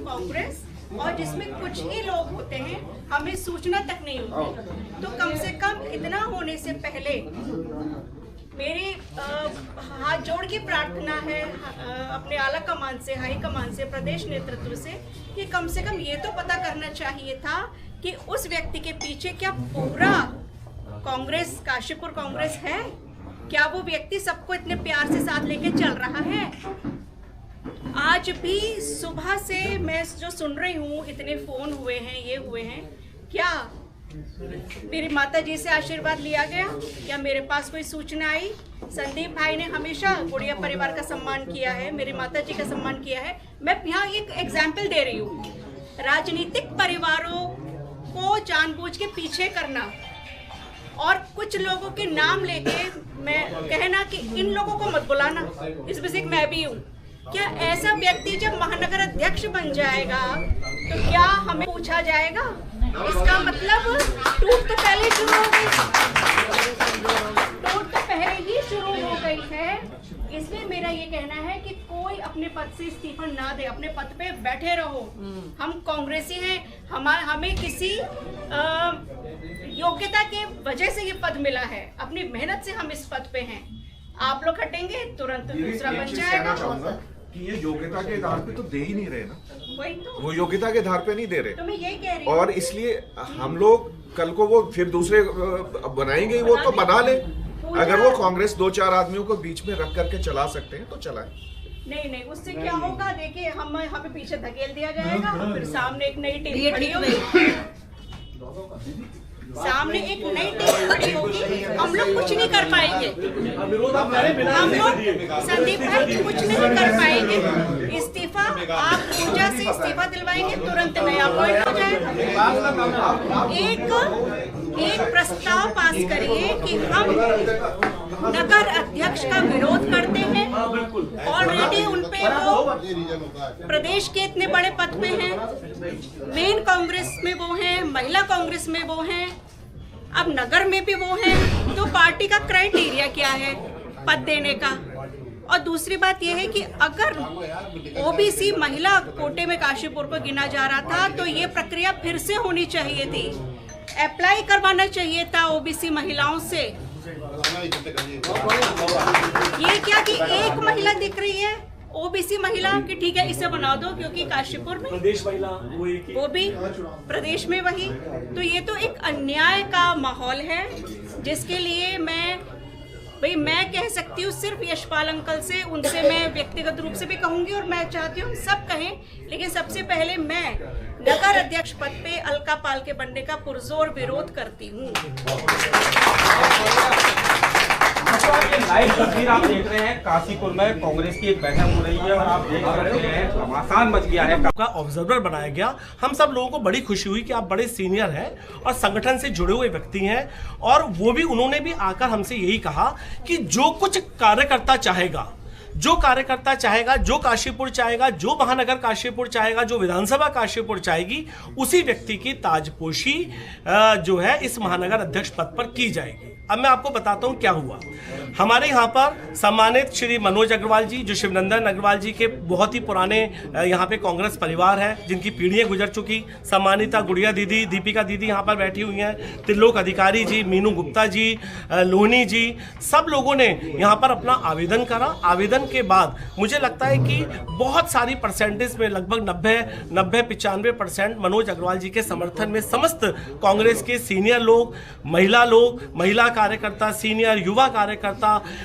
कांग्रेस और जिसमें कुछ ही लोग होते हैं, हमें सूचना तक नहीं होती। तो कम से कम इतना होने से पहले मेरी हाथ जोड़ की प्रार्थना है अपने आला कमान से, हाई कमान से, प्रदेश नेतृत्व से, कि कम से कम ये तो पता करना चाहिए था कि उस व्यक्ति के पीछे क्या पूरा कांग्रेस, काशीपुर कांग्रेस है, क्या वो व्यक्ति सबको इतने प्यार से साथ लेके चल रहा है। आज भी सुबह से मैं जो सुन रही हूँ, इतने फोन हुए हैं, ये हुए हैं, क्या मेरी माता जी से आशीर्वाद लिया गया, क्या मेरे पास कोई सूचना आई? संदीप भाई ने हमेशा गुड़िया परिवार का सम्मान किया है, मेरी माता जी का सम्मान किया है। मैं यहाँ एक एग्जाम्पल दे रही हूँ, राजनीतिक परिवारों को जानबूझ के पीछे करना और कुछ लोगों के नाम लेके मैं कहना कि इन लोगों को मत बुलाना, इसमें से एक मैं भी हूँ। क्या ऐसा व्यक्ति जब महानगर अध्यक्ष बन जाएगा तो क्या हमें पूछा जाएगा? इसका मतलब टूट तो पहले शुरू हो गई, टूट तो पहले ही शुरू हो गई है। इसलिए मेरा ये कहना है कि कोई अपने पद से इस्तीफा ना दे, अपने पद पे बैठे रहो। हम कांग्रेसी हैं, हमें किसी योग्यता के वजह से ये पद मिला है, अपनी मेहनत से हम इस पद पे हैं। आप लोग हटेंगे तुरंत दूसरा बन जाएगा। कि ये योग्यता के आधार पे तो दे ही नहीं रहे ना, वही तो, वो योग्यता के आधार पे नहीं दे रहे। तो मैं यही कह रही हूँ। और इसलिए हम लोग कल को वो फिर दूसरे बनाएंगे, वो तो बना ले। अगर वो कांग्रेस 2-4 आदमियों को बीच में रख करके चला सकते हैं तो चलाएं। नहीं, उससे क्या होगा? देखिए, हमें पीछे धकेल दिया जाएगा और फिर सामने एक नई टीम खड़ी होगी, सामने एक नई टीम खड़ी होगी, हम लोग कुछ नहीं कर पाएंगे, हम लोग संदीप भाई कुछ नहीं कर पाएंगे। इस्तीफा आप पूजा से इस्तीफा दिलवाएंगे, तुरंत नया अपॉइंट हो जाएगा। एक प्रस्ताव पास करिए कि हम नगर अध्यक्ष का विरोध करते हैं, ऑलरेडी उनपे वो प्रदेश के इतने बड़े पद पे हैं, मेन कांग्रेस में वो हैं, महिला कांग्रेस में वो हैं, अब नगर में भी वो हैं। तो पार्टी का क्राइटेरिया क्या है पद देने का? और दूसरी बात यह है कि अगर ओबीसी महिला कोटे में काशीपुर को गिना जा रहा था तो ये प्रक्रिया फिर से होनी चाहिए थी, अप्लाई करवाना चाहिए था ओबीसी महिलाओं से। ये क्या कि एक महिला दिख रही है ओबीसी महिला कि ठीक है इसे बना दो, क्योंकि काशीपुर में प्रदेश महिला वो भी प्रदेश में वही। तो ये तो एक अन्याय का माहौल है, जिसके लिए मैं कह सकती हूँ सिर्फ यशपाल अंकल से, उनसे मैं व्यक्तिगत रूप से भी कहूंगी और मैं चाहती हूँ सब कहें, लेकिन सबसे पहले मैं नगर अध्यक्ष पद पे अलका पाल के बनने का पुरजोर विरोध करती हूँ। लाइव तस्वीर आप देख रहे हैं, काशीपुर में कांग्रेस की एक बैठक हो रही है और आप देख रहे हैं घमासान मच गया है। आपका ऑब्जर्वर बनाया गया। हम सब लोगों को बड़ी खुशी हुई कि आप बड़े सीनियर हैं और संगठन से जुड़े हुए व्यक्ति हैं, और वो भी उन्होंने भी आकर हमसे यही कहा कि जो कुछ कार्यकर्ता चाहेगा, जो कार्यकर्ता चाहेगा, जो काशीपुर चाहेगा, जो महानगर काशीपुर चाहेगा, जो विधानसभा काशीपुर चाहेगी, उसी व्यक्ति की ताजपोशी जो है इस महानगर अध्यक्ष पद पर की जाएगी। अब मैं आपको बताता हूं क्या हुआ। हमारे यहाँ पर सम्मानित श्री मनोज अग्रवाल जी, जो शिवनंदन अग्रवाल जी के बहुत ही पुराने यहाँ पे कांग्रेस परिवार है, जिनकी पीढ़ियाँ गुजर चुकी, सम्मानिता गुड़िया दीदी, दीपिका दीदी यहाँ पर बैठी हुई हैं, त्रिलोक अधिकारी जी, मीनू गुप्ता जी, लोहनी जी, सब लोगों ने यहाँ पर अपना आवेदन करा। आवेदन के बाद मुझे लगता है कि बहुत सारी परसेंटेज में लगभग 90-95% मनोज अग्रवाल जी के समर्थन में समस्त कांग्रेस के सीनियर लोग, महिला कार्यकर्ता, सीनियर युवा कार्यकर्ता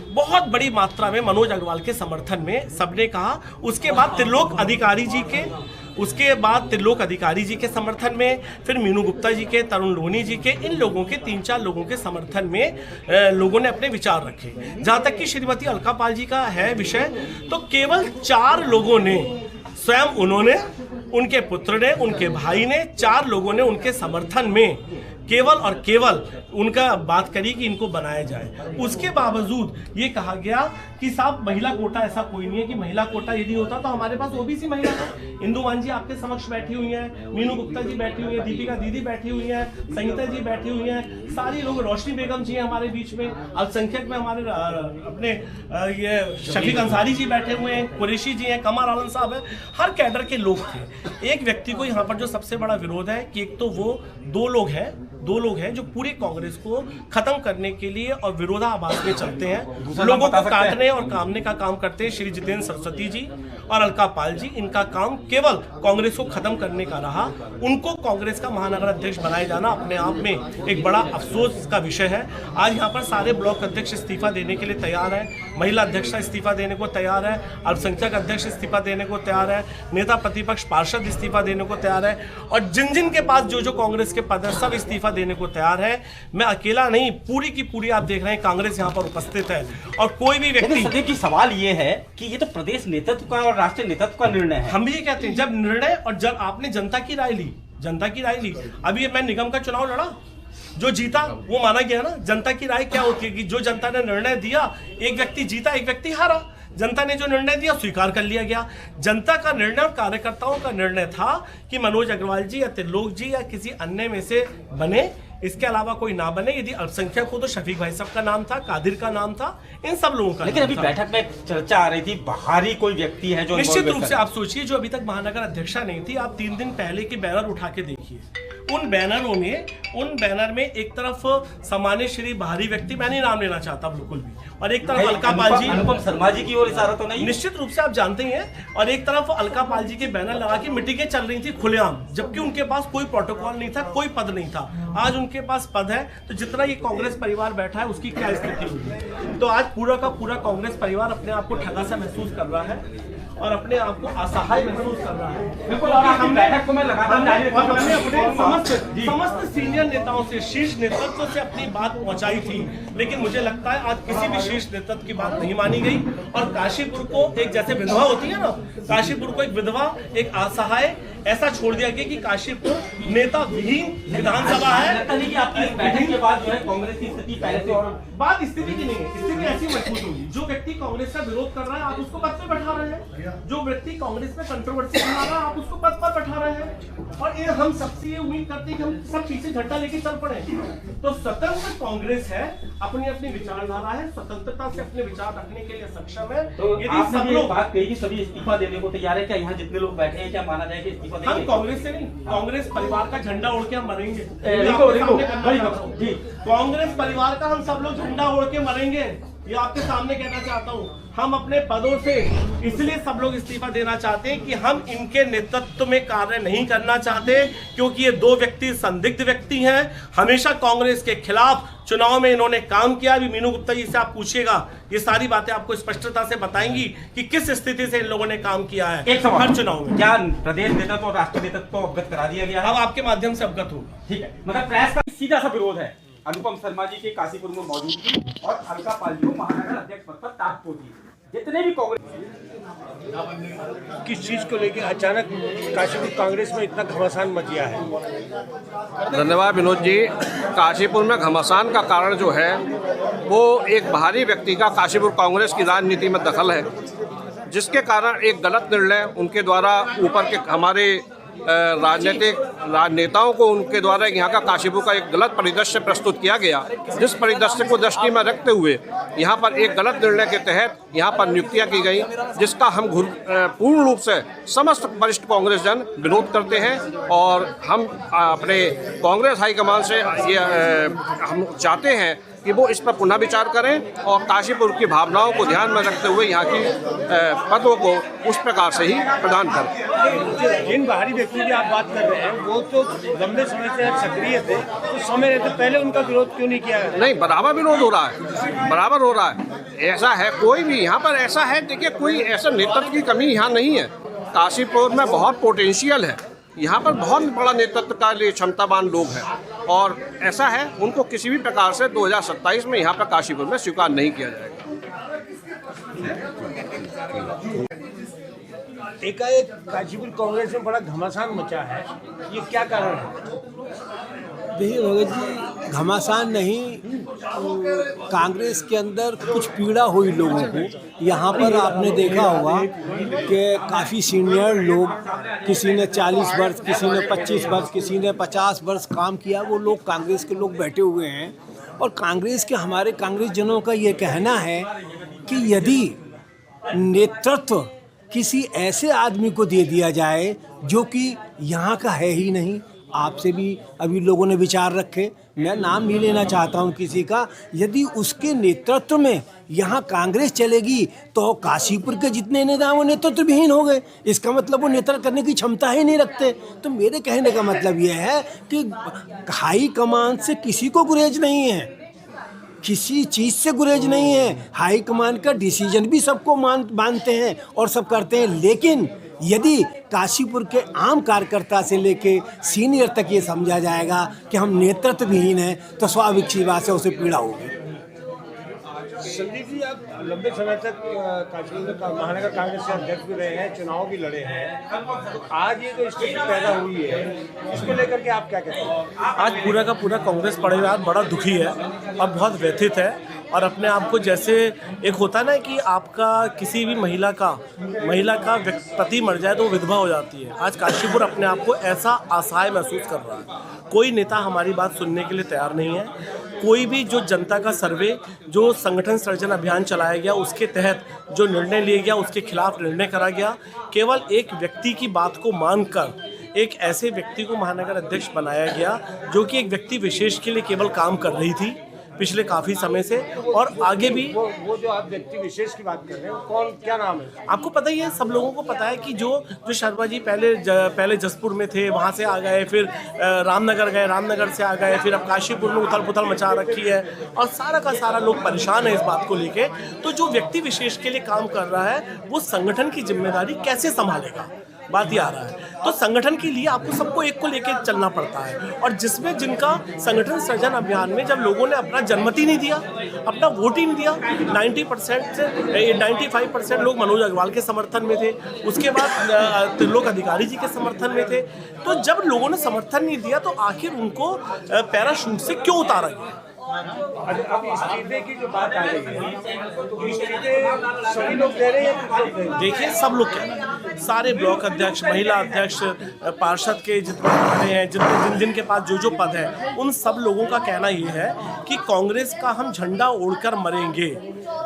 बहुत बड़ी मात्रा में मनोज अग्रवाल के समर्थन में सबने कहा। उसके बाद त्रिलोक अधिकारी जी के समर्थन में, फिर मीनू गुप्ता जी के, तरुण लोहनी जी के, इन लोगों के 3-4 लोगों के समर्थन में लोगों ने अपने विचार रखे। जहां तक कि श्रीमती अलका पाल जी का है विषय, तो केवल 4 लोगों ने, स्वयं उन्होंने, उनके पुत्र ने, उनके भाई ने, 4 लोगों ने उनके समर्थन में केवल और केवल उनका बात करी कि इनको बनाया जाए। उसके बावजूद ये कहा गया कि साहब महिला कोटा ऐसा कोई नहीं है, कि महिला कोटा यदि होता तो हमारे पास ओबीसी महिला है। इंदु मान जी आपके समक्ष बैठी हुई हैं, मीनू गुप्ता जी बैठी हुई है, दीपिका दीदी बैठी हुई है, संगीता जी बैठी हुई हैं, सारी लोग, रोशनी बेगम जी हैं हमारे बीच में, अल्पसंख्यक में हमारे अपने ये शफीक अंसारी जी बैठे हुए हैं, कुरैशी जी हैं, कमर आलम साहब हैं, हर कैडर के लोग थे। एक व्यक्ति को यहाँ पर जो सबसे बड़ा विरोध है कि एक तो वो दो लोग हैं जो पूरे कांग्रेस को खत्म करने के लिए और विरोधाभास में चलते हैं, लोगों को काटने और कामने का काम करते हैं। श्री जितेंद्र सरस्वती जी और अलका पाल जी, इनका काम केवल कांग्रेस को खत्म करने का रहा। उनको कांग्रेस का महानगर अध्यक्ष बनाए जाना अपने आप में एक बड़ा अफसोस का विषय है। आज यहाँ पर सारे ब्लॉक अध्यक्ष इस्तीफा देने के लिए तैयार है, महिला अध्यक्ष इस्तीफा देने को तैयार है, अल्पसंख्यक अध्यक्ष इस्तीफा देने को तैयार है, नेता प्रतिपक्ष पार्षद इस्तीफा देने को तैयार है, और जिन के पास जो कांग्रेस के पद है सब इस्तीफा देने को तैयार है। मैं अकेला नहीं, पूरी की पूरी आप देख रहे हैं कांग्रेस यहाँ पर उपस्थित है। और कोई भी व्यक्ति, संदीप जी सवाल ये है कि ये तो प्रदेश नेतृत्व का और राष्ट्रीय नेतृत्व का निर्णय है। हम भी ये कहते हैं जब निर्णय और जब आपने जनता की राय ली, अभी मैं निगम का चुनाव लड़ा, जो जीता वो माना गया ना। जनता की राय क्या होती है कि जो जनता ने निर्णय दिया, एक व्यक्ति जीता एक व्यक्ति हारा, जनता ने जो निर्णय दिया स्वीकार कर लिया गया। जनता का निर्णय और कार्यकर्ताओं का निर्णय था कि मनोज अग्रवाल जी या त्रिलोक जी या किसी अन्य में से बने, इसके अलावा कोई ना बने। यदि अल्पसंख्यक हो तो शफीक भाई साहब का नाम था, कादिर का नाम था, इन सब लोगों का। लेकिन अभी बैठक में चर्चा आ रही थी बाहरी कोई व्यक्ति है जो निश्चित रूप से आप सोचिए, जो अभी तक महानगर अध्यक्षा नहीं थी, आप 3 दिन पहले के बैनर उठा के देखिए। उन बैनर में एक तरफ सामान्य श्री बाहरी व्यक्ति, मैं नहीं नाम लेना चाहता बिल्कुल भी, और एक तरफ अलका पाल जी, अनुपम शर्मा जी की ओर इशारा तो नहीं? निश्चित रूप से आप जानते ही हैं। और एक तरफ अलका पाल जी के बैनर लगा के मीटिंगें चल रही थी खुलेआम, जबकि उनके पास कोई प्रोटोकॉल नहीं था, कोई पद नहीं था। आज उनके पास पद है, तो जितना ये कांग्रेस परिवार बैठा है उसकी क्या स्थिति होगी। तो आज पूरा का पूरा कांग्रेस परिवार अपने आप को ठगा सा महसूस कर रहा है और अपने आप को असहाय महसूस कर रहा है। बिल्कुल, हम बैठक को मैं लगातार हमने अपने समस्त सीनियर नेताओं से, शीर्ष नेतृत्व से अपनी बात पहुंचाई थी, लेकिन मुझे लगता है आज किसी भी शीर्ष नेतृत्व की बात नहीं मानी गई। और काशीपुर को एक, जैसे विधवा होती है ना, काशीपुर को एक विधवा, एक असहाय ऐसा छोड़ दिया गया कि काशीपुर नेता विहीन विधानसभा है। कि आपकी इस बैठक के बाद जो है कांग्रेस की स्थिति पहले से और बात स्थिति की नहीं है, स्थिति ऐसी मजबूत होगी। जो व्यक्ति कांग्रेस का विरोध कर रहा है आप उसको पद पे बैठा रहे हैं, जो व्यक्ति कांग्रेस में कंट्रोवर्सी बना रहा है आप उसको पद पर बैठा रहे हैं। और ये हम सबसे ये उम्मीद करते हैं कि हम सब पीछे झट्टा लेके चल पड़े। तो स्वतंत्र कांग्रेस है, अपनी अपनी विचारधारा है, स्वतंत्रता से अपने विचार रखने के लिए सक्षम है। तो यदि सब लोग बात कही कि सभी इस्तीफा देने को तैयार है, क्या यहाँ जितने लोग बैठे हैं क्या माना जाए कि इस्तीफा देंगे? हम कांग्रेस से नहीं, कांग्रेस परिवार का झंडा ओढ़ के हम मरेंगे। कांग्रेस परिवार का हम सब लोग झंडा ओढ़ के मरेंगे, ये आपके सामने कहना चाहता हूँ। हम अपने पदों से इसलिए सब लोग इस्तीफा देना चाहते हैं कि हम इनके नेतृत्व में कार्य नहीं करना चाहते, क्योंकि ये दो व्यक्ति संदिग्ध व्यक्ति हैं। हमेशा कांग्रेस के खिलाफ चुनाव में इन्होंने काम किया। अभी मीनू गुप्ता जी से आप पूछिएगा, ये सारी बातें आपको स्पष्टता से बताएंगी कि किस स्थिति से इन लोगों ने काम किया है हर चुनाव में। क्या प्रदेश नेतृत्व और राष्ट्रीय नेतृत्व को अवगत करा दिया गया है? अब आपके माध्यम से अवगत हो, ठीक है। मतलब प्रेस का सीधा सा विरोध है अनुपम शर्मा जी के काशीपुर में मौजूदगी और अलका पाल जी को महानगर अध्यक्ष पद पर ताकतोगी। जितने भी कांग्रेस किस चीज को लेकर अचानक काशीपुर कांग्रेस में इतना घमासान मच गया है? धन्यवाद विनोद जी। काशीपुर में घमासान का कारण जो है वो एक बाहरी व्यक्ति का काशीपुर कांग्रेस की राजनीति में दखल है, जिसके कारण एक गलत निर्णय उनके द्वारा ऊपर के हमारे राजनीतिक राजनेताओं को उनके द्वारा यहाँ का काशीपुर का एक गलत परिदृश्य प्रस्तुत किया गया, जिस परिदृश्य को दृष्टि में रखते हुए यहाँ पर एक गलत निर्णय के तहत यहाँ पर नियुक्तियाँ की गई, जिसका हम पूर्ण रूप से समस्त वरिष्ठ कांग्रेस जन विरोध करते हैं। और हम अपने कांग्रेस हाईकमान से ये हम चाहते हैं कि वो इस पर पुनः विचार करें और काशीपुर की भावनाओं को ध्यान में रखते हुए यहाँ की पदों को उस प्रकार से ही प्रदान करें। जिन बाहरी व्यक्तियों की आप बात कर रहे हैं वो तो लंबे समय से सक्रिय थे, तो समय रहते पहले उनका विरोध क्यों नहीं किया? नहीं, बराबर विरोध हो रहा है, बराबर हो रहा है। ऐसा है, कोई भी यहाँ पर ऐसा है, देखिए कोई ऐसा नेतृत्व की कमी यहाँ नहीं है। काशीपुर में बहुत पोटेंशियल है, यहाँ पर बहुत बड़ा नेतृत्व का लिए क्षमतावान लोग हैं और ऐसा है उनको किसी भी प्रकार से 2027 में यहाँ पर काशीपुर में स्वीकार नहीं किया जाएगा। एकाएक काशीपुर कांग्रेस में बड़ा घमासान मचा है, ये क्या कारण है? देखिए भगत जी, घमासान नहीं, कांग्रेस के अंदर कुछ पीड़ा हुई लोगों को। यहाँ पर आपने देखा होगा कि काफ़ी सीनियर लोग, किसी ने 40 वर्ष, किसी ने 25 वर्ष, किसी ने 50 वर्ष काम किया, वो लोग कांग्रेस के लोग बैठे हुए हैं। और कांग्रेस के, हमारे कांग्रेस जनों का ये कहना है कि यदि नेतृत्व किसी ऐसे आदमी को दे दिया जाए जो कि यहाँ का है ही नहीं, आपसे भी अभी लोगों ने विचार रखे, मैं नाम नहीं लेना चाहता हूँ किसी का, यदि उसके नेतृत्व में यहाँ कांग्रेस चलेगी तो काशीपुर के जितने नेता वो नेतृत्व विहीन हो गए। इसका मतलब वो नेतृत्व करने की क्षमता ही नहीं रखते। तो मेरे कहने का मतलब ये है कि हाई कमान से किसी को गुरेज नहीं है, किसी चीज़ से गुरेज नहीं है। हाई कमान का डिसीजन भी सबको मानते हैं और सब करते हैं, लेकिन यदि काशीपुर के आम कार्यकर्ता से लेके सीनियर तक ये समझा जाएगा कि हम नेतृत्व विहीन हैं, तो स्वाभाविक सी बात है उसे पीड़ा होगी। संदीप जी, आप लंबे समय तक काशीपुर महानगर कांग्रेस के अध्यक्ष भी रहे हैं, चुनाव भी लड़े हैं, तो आज ये जो स्थिति पैदा हुई है, इसको लेकर के आप क्या कहते हैं? आज पूरा का पूरा कांग्रेस परिवार बड़ा दुखी है और बहुत व्यथित है, और अपने आप को जैसे एक होता ना कि आपका किसी भी महिला का पति मर जाए तो वो विधवा हो जाती है। आज काशीपुर अपने आप को ऐसा असहाय महसूस कर रहा है। कोई नेता हमारी बात सुनने के लिए तैयार नहीं है। कोई भी जो जनता का सर्वे, जो संगठन सृजन अभियान चलाया गया, उसके तहत जो निर्णय लिया गया, उसके खिलाफ निर्णय करा गया। केवल एक व्यक्ति की बात को मानकर एक ऐसे व्यक्ति को महानगर अध्यक्ष बनाया गया जो कि एक व्यक्ति विशेष के लिए केवल काम कर रही थी पिछले काफ़ी समय से, और आगे भी। वो जो आप व्यक्ति विशेष की बात कर रहे हैं, वो कौन, क्या नाम है? आपको पता ही है, सब लोगों को पता है कि जो शर्मा जी पहले जसपुर में थे, वहाँ से आ गए, फिर रामनगर गए, रामनगर से आ गए, फिर अब काशीपुर में उथल पुथल मचा रखी है और सारा का सारा लोग परेशान है इस बात को लेके। तो जो व्यक्ति विशेष के लिए काम कर रहा है वो संगठन की जिम्मेदारी कैसे संभालेगा, बात ही आ रहा है। तो संगठन के लिए आपको सबको एक को लेके चलना पड़ता है, और जिसमें जिनका संगठन सृजन अभियान में जब लोगों ने अपना जनमत ही नहीं दिया, अपना वोट ही नहीं दिया, 90% से 95% लोग मनोज अग्रवाल के समर्थन में थे, उसके बाद त्रिलोक अधिकारी जी के समर्थन में थे। तो जब लोगों ने समर्थन नहीं दिया तो आखिर उनको पैराशूट से क्यों उतारा गया? अब इस्तीफे की जो बात आ रही है, तो इस्तीफे सभी लोग दे रहे हैं? देखिए, सब लोग कह रहे हैं, सारे ब्लॉक अध्यक्ष, महिला अध्यक्ष, पार्षद के जितने पद हैं, जिनके पास जो पद है, उन सब लोगों का कहना ये है कि कांग्रेस का हम झंडा ओढ़कर मरेंगे,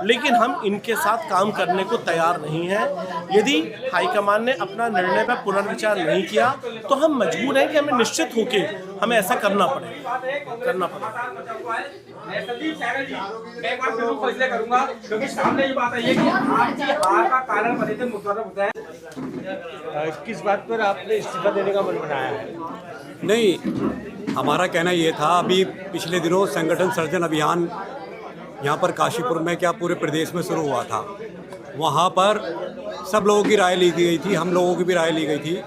लेकिन हम इनके साथ काम करने को तैयार नहीं हैं। यदि हाईकमान ने अपना निर्णय पर पुनर्विचार नहीं किया तो हम मजबूर हैं कि हमें निश्चित होके हमें ऐसा करना पड़ेगा। संदीप सहगल जी, मैं एक बार फिर फैसले करूंगा, क्योंकि सामने ये बात आई है कि आपकी हार का कारण बने थे मुकर्रर होता है। किस बात पर आपने इस्तीफा देने का मन बनाया है? नहीं, हमारा कहना ये था, अभी पिछले दिनों संगठन सर्जन अभियान यहाँ पर काशीपुर में क्या पूरे प्रदेश में शुरू हुआ था। वहाँ पर सब लोगों की राय ली गई थी, हम लोगों की भी राय ली गई थी।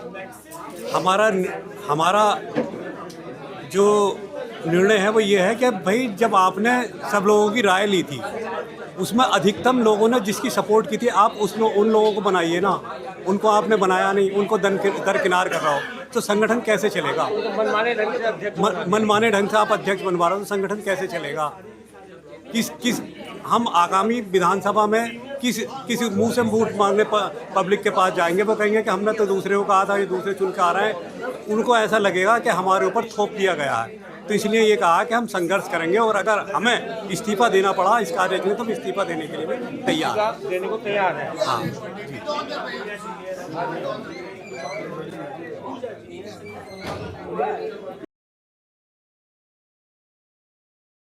हमारा जो निर्णय है वो ये है कि भाई, जब आपने सब लोगों की राय ली थी, उसमें अधिकतम लोगों ने जिसकी सपोर्ट की थी, आप उन लोगों को बनाइए ना। उनको आपने बनाया नहीं, उनको दरकिनार कर रहा हो तो संगठन कैसे चलेगा? मनमाने ढंग से आप अध्यक्ष बनवा रहे हो तो संगठन कैसे चलेगा? हम आगामी विधानसभा में किसी मुंह से वोट मांगने पब्लिक के पास जाएंगे, वो कहेंगे कि हमने तो दूसरे को कहा था, ये दूसरे चुन के आ रहे हैं। उनको ऐसा लगेगा कि हमारे ऊपर थोप दिया गया है। तो इसलिए ये कहा कि हम संघर्ष करेंगे, और अगर हमें इस्तीफा देना पड़ा इस कार्य के लिए तो हम इस्तीफा देने के लिए भी तैयार देने को तैयार है। हाँ,